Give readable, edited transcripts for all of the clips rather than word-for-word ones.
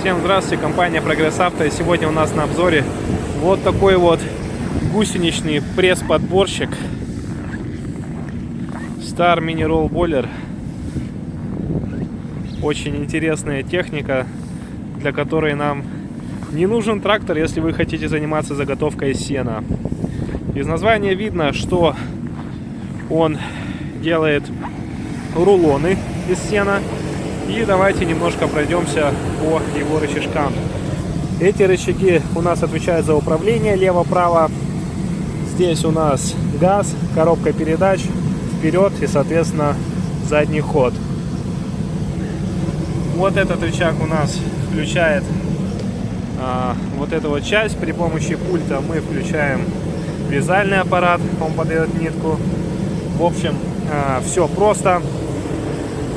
Всем здравствуйте, компания Progress Auto. И сегодня у нас на обзоре вот такой вот гусеничный пресс-подборщик Star Mini Roll Boiler. Очень интересная техника, для которой нам не нужен трактор, если вы хотите заниматься заготовкой сена. Из названия видно, что он делает рулоны из сена. И давайте немножко пройдемся по его рычажкам. Эти рычаги у нас отвечают за управление лево-право. Здесь у нас газ, коробка передач, вперед и, соответственно, задний ход. Вот этот рычаг у нас включает вот эту вот часть. При помощи пульта мы включаем вязальный аппарат, он подает нитку. В общем, все просто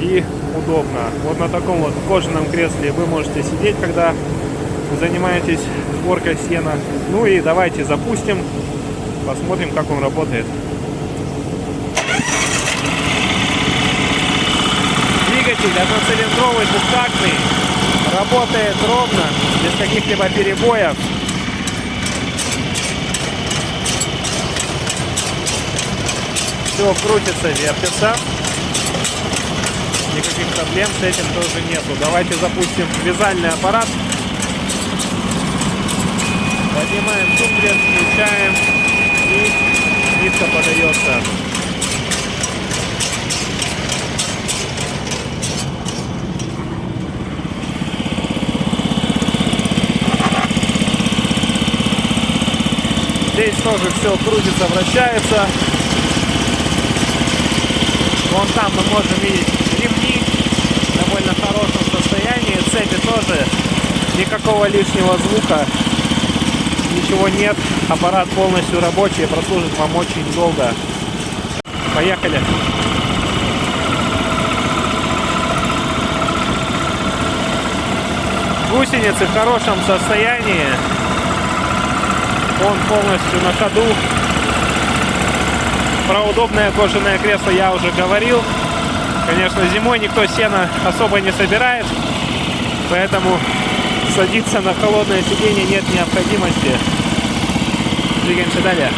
и удобно. Вот на таком вот кожаном кресле вы можете сидеть, когда занимаетесь сборкой сена. Ну и давайте запустим, посмотрим, как он работает. Двигатель одноцилиндровый, двухтактный, работает ровно, без каких-либо перебоев. Все крутится, вертится. Никаких проблем с этим тоже нету. Давайте запустим вязальный аппарат. Поднимаем тумблер, включаем, и нитка подается. Здесь тоже все крутится, вращается. Вон там мы можем видеть ремни в довольно хорошем состоянии. Цепи тоже, никакого лишнего звука, ничего нет. Аппарат полностью рабочий, прослужит вам очень долго. Поехали! Гусеницы в хорошем состоянии. Он полностью на ходу. Про удобное кожаное кресло я уже говорил. Конечно, зимой никто сено особо не собирает, поэтому садиться на холодное сиденье нет необходимости. Двигаемся далее.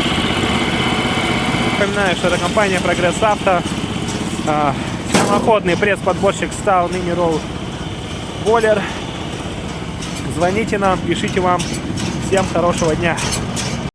Напоминаю, что это компания Progress Auto. Самоходный пресс-подборщик Star Mini Roll Boiler. Звоните нам, пишите вам. Всем хорошего дня.